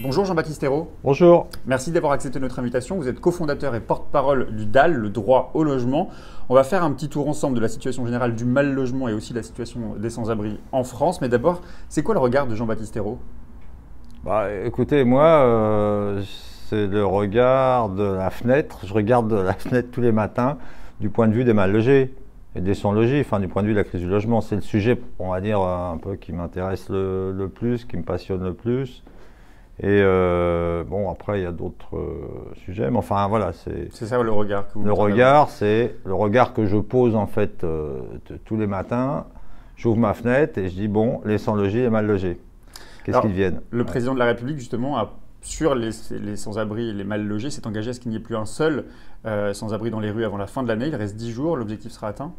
Bonjour Jean-Baptiste Ayrault. Bonjour. Merci d'avoir accepté notre invitation. Vous êtes cofondateur et porte-parole du DAL, le droit au logement. On va faire un petit tour ensemble de la situation générale du mal-logement et aussi de la situation des sans-abri en France. Mais d'abord, c'est quoi le regard de Jean-Baptiste Ayrault? Écoutez, moi, c'est le regard de la fenêtre. Je regarde de la fenêtre tous les matins du point de vue des mal-logés et des sans-logis, enfin du point de vue de la crise du logement. C'est le sujet, on va dire, un peu qui m'intéresse le plus, qui me passionne le plus. Et bon, après, il y a d'autres sujets, mais enfin, voilà, c'est ça le regard que vous le regard, c'est le regard que je pose en fait tous les matins. J'ouvre ma fenêtre et je dis, bon, les sans-logis, les mal-logés, qu'est-ce qu'ils deviennent? Le président de la République, justement, sur les sans-abri et les mal-logés, s'est engagé à ce qu'il n'y ait plus un seul sans-abri dans les rues avant la fin de l'année. Il reste 10 jours, l'objectif sera atteint?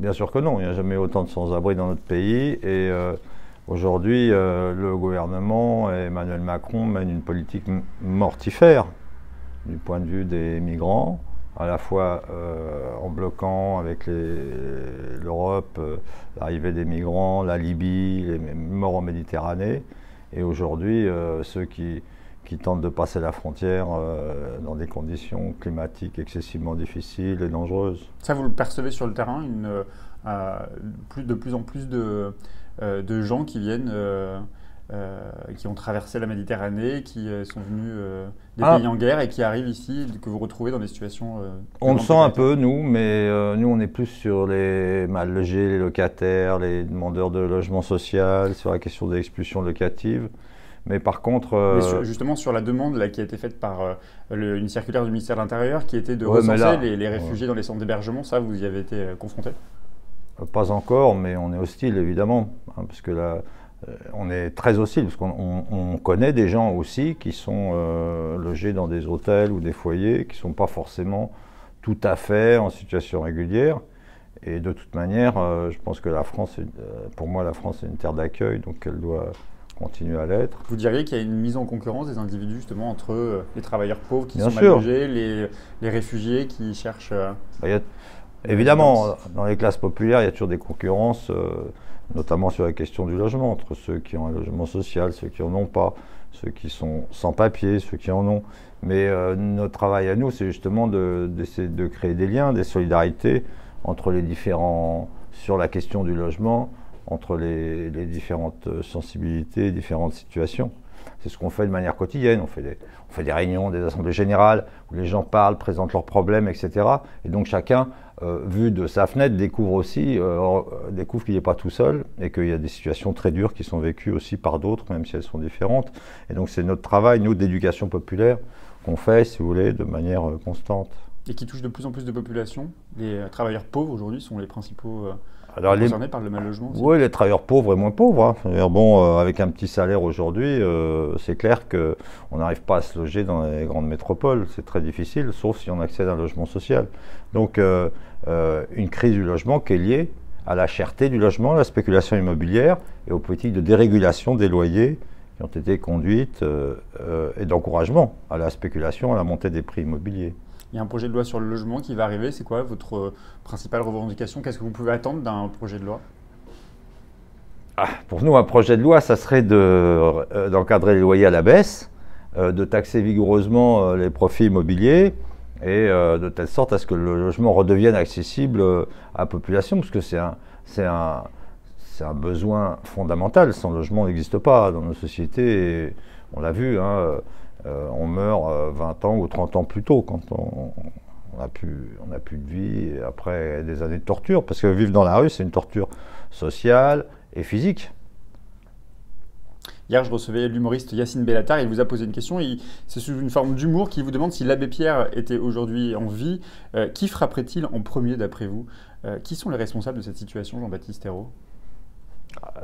Bien sûr que non, il n'y a jamais eu autant de sans-abri dans notre pays. Et aujourd'hui, le gouvernement et Emmanuel Macron mènent une politique mortifère du point de vue des migrants, à la fois en bloquant avec l'Europe l'arrivée des migrants, la Libye, les morts en Méditerranée. Et aujourd'hui, ceux qui tentent de passer la frontière dans des conditions climatiques excessivement difficiles et dangereuses. Ça, vous le percevez sur le terrain, de plus en plus de gens qui viennent, qui ont traversé la Méditerranée, qui sont venus des pays en guerre et qui arrivent ici, que vous retrouvez dans des situations... on le sent un peu, nous, mais nous, on est plus sur les mal logés, les locataires, les demandeurs de logement social, sur la question de l'expulsion locative. Mais par contre... justement, sur la demande là, qui a été faite par une circulaire du ministère de l'Intérieur, qui était de recenser les réfugiés dans les centres d'hébergement, ça, vous y avez été confronté? Pas encore, mais on est hostile, évidemment, hein, parce que là, on est très hostile, parce qu'on connaît des gens aussi qui sont logés dans des hôtels ou des foyers, qui ne sont pas forcément tout à fait en situation régulière. Et de toute manière, je pense que la France, pour moi, la France est une terre d'accueil, donc elle doit continuer à l'être. Vous diriez qu'il y a une mise en concurrence des individus justement entre les travailleurs pauvres qui sont mal logés, les réfugiés qui cherchent... Évidemment, dans les classes populaires, il y a toujours des concurrences, notamment sur la question du logement, entre ceux qui ont un logement social, ceux qui n'en ont pas, ceux qui sont sans papier, ceux qui en ont. Mais notre travail à nous, c'est justement d'essayer de créer des liens, des solidarités entre les différents, sur la question du logement, entre les différentes sensibilités, différentes situations. C'est ce qu'on fait de manière quotidienne. On fait des réunions, des assemblées générales, où les gens parlent, présentent leurs problèmes, etc. Et donc chacun, vu de sa fenêtre, découvre qu'il n'est pas tout seul et qu'il y a des situations très dures qui sont vécues aussi par d'autres, même si elles sont différentes. Et donc c'est notre travail, nous, d'éducation populaire, qu'on fait, si vous voulez, de manière constante. Et qui touche de plus en plus de populations. Les travailleurs pauvres, aujourd'hui, sont les principaux... Alors, concernés par le mal-logement aussi. Oui, les travailleurs pauvres et moins pauvres. Hein. Bon, avec un petit salaire aujourd'hui, c'est clair qu'on n'arrive pas à se loger dans les grandes métropoles. C'est très difficile, sauf si on accède à un logement social. Donc, une crise du logement qui est liée à la cherté du logement, à la spéculation immobilière et aux politiques de dérégulation des loyers qui ont été conduites et d'encouragement à la spéculation, à la montée des prix immobiliers. Il y a un projet de loi sur le logement qui va arriver. C'est quoi votre principale revendication? Qu'est-ce que vous pouvez attendre d'un projet de loi? Pour nous, un projet de loi, ça serait d'encadrer les loyers à la baisse, de taxer vigoureusement les profits immobiliers et de telle sorte à ce que le logement redevienne accessible à la population, parce que c'est un besoin fondamental. Sans logement, n'existe pas dans nos sociétés. Et on l'a vu, hein, on meurt 20 ans ou 30 ans plus tôt quand on n'a plus de vie et après des années de torture, parce que vivre dans la rue, c'est une torture sociale et physique. Hier, je recevais l'humoriste Yacine Bellatar et il vous a posé une question. C'est sous une forme d'humour qui vous demande si l'abbé Pierre était aujourd'hui en vie, qui frapperait-il en premier d'après vous? Qui sont les responsables de cette situation, Jean-Baptiste Ayrault?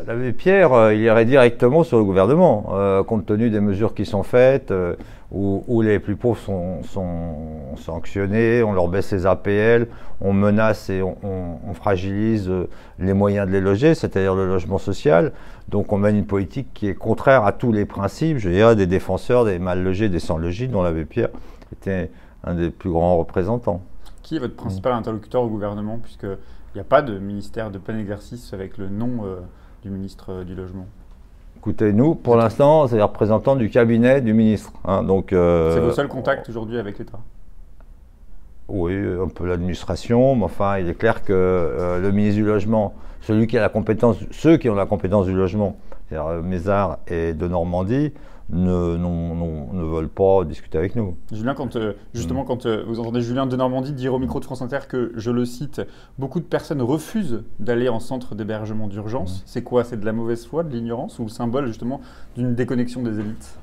L'abbé Pierre, il irait directement sur le gouvernement, compte tenu des mesures qui sont faites, où les plus pauvres sont sanctionnés, on leur baisse les APL, on menace et on fragilise les moyens de les loger, c'est-à-dire le logement social. Donc on mène une politique qui est contraire à tous les principes, je dirais, des défenseurs des mal logés, des sans logis, dont l'abbé Pierre était un des plus grands représentants. Qui est votre principal interlocuteur au gouvernement, puisqu'il n'y a pas de ministère de plein exercice avec le nom du ministre du Logement? Écoutez, nous, pour l'instant, c'est les représentants du cabinet du ministre. Hein, donc, c'est vos seuls contacts aujourd'hui avec l'État? Oui, un peu l'administration, mais enfin, il est clair que le ministre du Logement, ceux qui ont la compétence du logement, c'est-à-dire Mézard et de Normandie, ne veulent pas discuter avec nous. Julien, justement, quand vous entendez Julien de Normandie dire au micro de France Inter que, je le cite, beaucoup de personnes refusent d'aller en centre d'hébergement d'urgence, c'est quoi? C'est de la mauvaise foi, de l'ignorance ou le symbole justement d'une déconnexion des élites?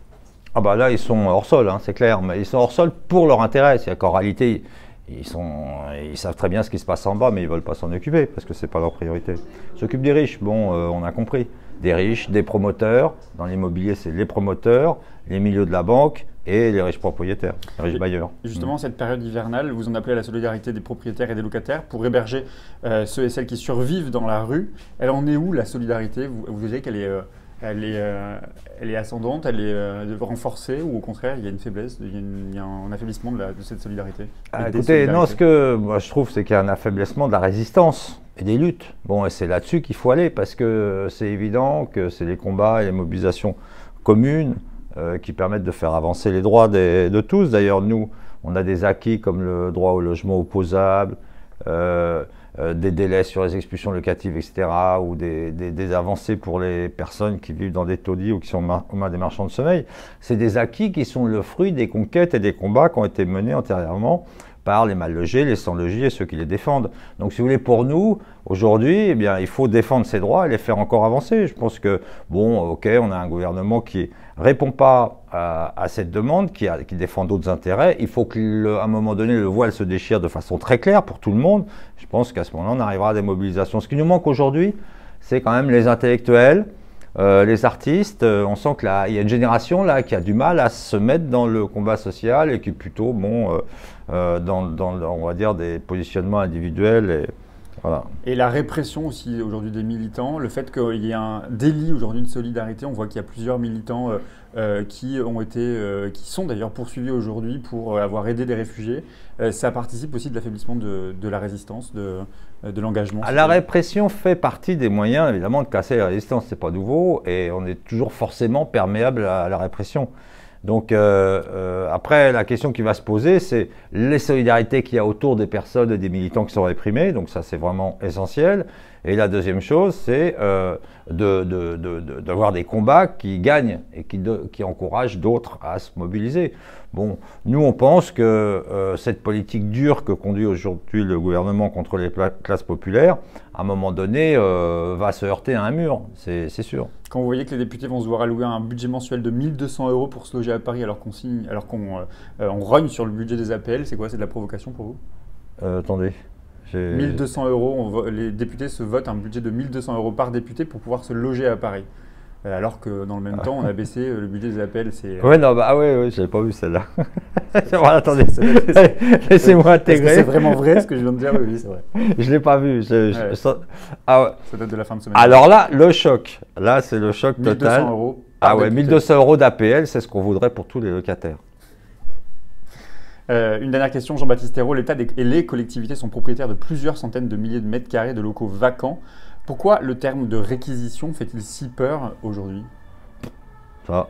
Ah bah là, ils sont hors sol, hein, c'est clair, mais ils sont hors sol pour leur intérêt. C'est-à-dire qu'en réalité, ils savent très bien ce qui se passe en bas, mais ils ne veulent pas s'en occuper parce que ce n'est pas leur priorité. Ils s'occupent des riches, bon, on a compris. Des riches, des promoteurs. Dans l'immobilier, c'est les promoteurs, les milieux de la banque et les riches propriétaires, les riches bailleurs. Justement, cette période hivernale, vous en appelez à la solidarité des propriétaires et des locataires pour héberger ceux et celles qui survivent dans la rue. Elle en est où, la solidarité? Vous direz qu'elle est ascendante, elle est renforcée ou au contraire, il y a une faiblesse, il y a un affaiblissement de cette solidarité? Écoutez, non, ce que moi, je trouve, c'est qu'il y a un affaiblissement de la résistance et des luttes. Bon, et c'est là-dessus qu'il faut aller parce que c'est évident que c'est les combats et les mobilisations communes qui permettent de faire avancer les droits de tous. D'ailleurs, nous, on a des acquis comme le droit au logement opposable, des délais sur les expulsions locatives, etc., ou des avancées pour les personnes qui vivent dans des taudis ou qui sont aux mains des marchands de sommeil. C'est des acquis qui sont le fruit des conquêtes et des combats qui ont été menés antérieurement par les mal logés, les sans logis et ceux qui les défendent. Donc si vous voulez, pour nous, aujourd'hui, eh bien, il faut défendre ces droits et les faire encore avancer. Je pense que, bon, ok, on a un gouvernement qui ne répond pas à cette demande, qui défend d'autres intérêts. Il faut qu'à un moment donné, le voile se déchire de façon très claire pour tout le monde. Je pense qu'à ce moment-là, on arrivera à des mobilisations. Ce qui nous manque aujourd'hui, c'est quand même les intellectuels, les artistes. On sent qu'il y a une génération là qui a du mal à se mettre dans le combat social et qui est plutôt on va dire, des positionnements individuels. Et, voilà. Et la répression aussi aujourd'hui des militants, le fait qu'il y ait un délit aujourd'hui de solidarité, on voit qu'il y a plusieurs militants qui sont d'ailleurs poursuivis aujourd'hui pour avoir aidé des réfugiés. Ça participe aussi de l'affaiblissement de la résistance, de l'engagement. La répression fait partie des moyens évidemment de casser la résistance, c'est pas nouveau et on est toujours forcément perméable à la répression. Donc après, la question qui va se poser, c'est les solidarités qu'il y a autour des personnes et des militants qui sont réprimés. Donc ça, c'est vraiment essentiel. Et la deuxième chose, c'est d'avoir des combats qui gagnent et qui encouragent d'autres à se mobiliser. Bon, nous, on pense que cette politique dure que conduit aujourd'hui le gouvernement contre les classes populaires, à un moment donné, va se heurter à un mur, c'est sûr. Quand vous voyez que les députés vont se voir allouer un budget mensuel de 1 200 € pour se loger à Paris alors qu'on rogne sur le budget des APL, c'est quoi? C'est de la provocation pour vous? Attendez. 1 200 €, les députés se votent un budget de 1 200 € par député pour pouvoir se loger à Paris. Alors que dans le même temps, on a baissé le budget des APL. Ouais, non, bah ouais, j'avais pas vu celle-là. Voilà, attendez, laissez-moi intégrer. C'est vraiment vrai ce que je viens de dire? Oui, c'est vrai. Je l'ai pas vu. Ouais. Ah ouais. Ça date de la fin de semaine. Alors là, le choc. Là, c'est le choc total. 1 200 €. Ah ouais, 1 200 € d'APL, c'est ce qu'on voudrait pour tous les locataires. Une dernière question, Jean-Baptiste Ayrault. L'État et les collectivités sont propriétaires de plusieurs centaines de milliers de mètres carrés de locaux vacants. Pourquoi le terme de réquisition fait-il si peur aujourd'hui? Ça,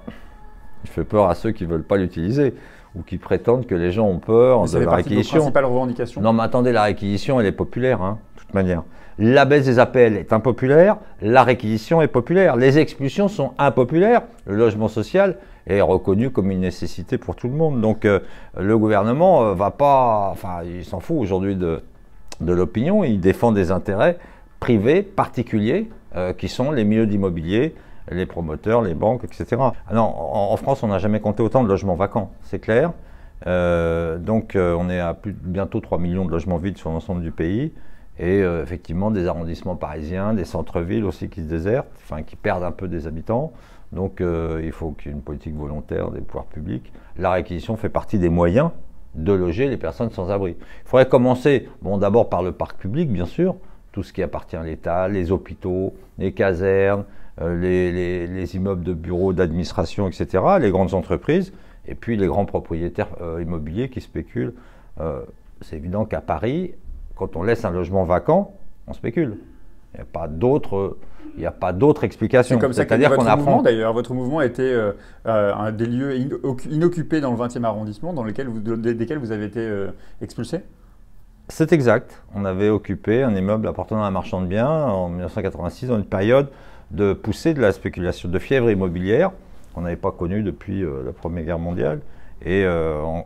il fait peur à ceux qui ne veulent pas l'utiliser ou qui prétendent que les gens ont peur de la réquisition. C'est la principale revendication. Non, mais attendez, la réquisition, elle est populaire, hein, de toute manière. La baisse des APL est impopulaire, la réquisition est populaire. Les expulsions sont impopulaires. Le logement social est reconnu comme une nécessité pour tout le monde. Donc le gouvernement va pas, enfin, il s'en fout aujourd'hui de l'opinion. Il défend des intérêts privés, particuliers, qui sont les milieux d'immobilier, les promoteurs, les banques, etc. Ah non, en France, on n'a jamais compté autant de logements vacants, c'est clair. Donc on est à bientôt 3 millions de logements vides sur l'ensemble du pays. Et effectivement, des arrondissements parisiens, des centres-villes aussi qui se désertent, enfin qui perdent un peu des habitants. Donc il faut qu'il y ait une politique volontaire des pouvoirs publics. La réquisition fait partie des moyens de loger les personnes sans abri. Il faudrait commencer, bon, d'abord par le parc public, bien sûr, tout ce qui appartient à l'État, les hôpitaux, les casernes, les immeubles de bureaux, d'administration, etc., les grandes entreprises, et puis les grands propriétaires immobiliers qui spéculent. C'est évident qu'à Paris, quand on laisse un logement vacant, on spécule. Il n'y a pas d'autre Il n'y a pas d'autre explication. C'est comme ça qu'est votre mouvement d'ailleurs. Votre mouvement était un des lieux inoccupés dans le 20e arrondissement, desquels vous avez été expulsé. C'est exact. On avait occupé un immeuble appartenant à un marchand de biens en 1986 dans une période de poussée de la spéculation, de fièvre immobilière qu'on n'avait pas connue depuis la Première Guerre mondiale et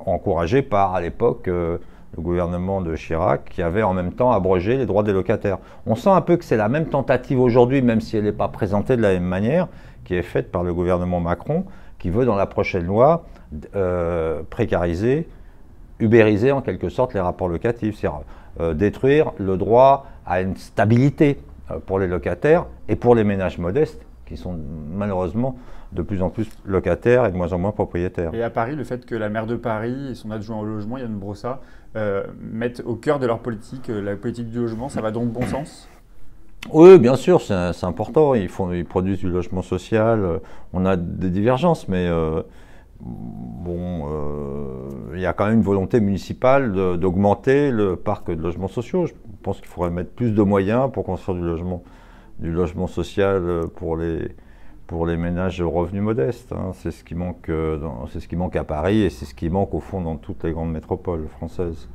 encouragée par, à l'époque, le gouvernement de Chirac qui avait en même temps abrogé les droits des locataires. On sent un peu que c'est la même tentative aujourd'hui, même si elle n'est pas présentée de la même manière, qui est faite par le gouvernement Macron, qui veut dans la prochaine loi précariser, ubériser en quelque sorte les rapports locatifs, c'est-à-dire détruire le droit à une stabilité pour les locataires et pour les ménages modestes qui sont malheureusement de plus en plus locataires et de moins en moins propriétaires. Et à Paris, le fait que la maire de Paris et son adjoint au logement, Yann Brossat, mettent au cœur de leur politique la politique du logement, ça va dans le bon sens? Oui, bien sûr, c'est important. Ils produisent du logement social. On a des divergences, mais il y a quand même une volonté municipale d'augmenter le parc de logements sociaux. Je pense qu'il faudrait mettre plus de moyens pour construire du logement social pour les ménages de revenus modestes. Hein. C'est ce qui manque à Paris et c'est ce qui manque au fond dans toutes les grandes métropoles françaises.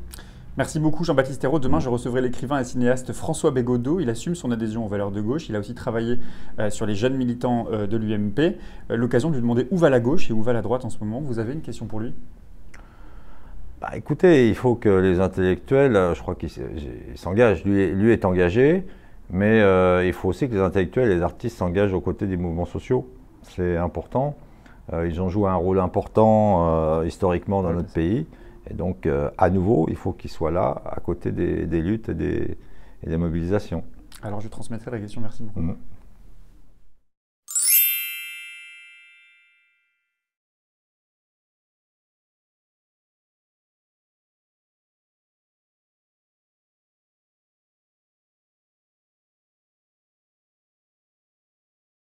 Merci beaucoup Jean-Baptiste Ayrault. Demain, je recevrai l'écrivain et cinéaste François Bégodeau. Il assume son adhésion aux valeurs de gauche. Il a aussi travaillé sur les jeunes militants de l'UMP. L'occasion de lui demander où va la gauche et où va la droite en ce moment. Vous avez une question pour lui? Écoutez, il faut que les intellectuels, je crois qu'il s'engage, lui est engagé, mais il faut aussi que les intellectuels et les artistes s'engagent aux côtés des mouvements sociaux. C'est important. Ils ont joué un rôle important historiquement dans notre pays. Et donc, à nouveau, il faut qu'ils soient là, à côté des luttes et des mobilisations. Alors, je transmettrai la question. Merci beaucoup.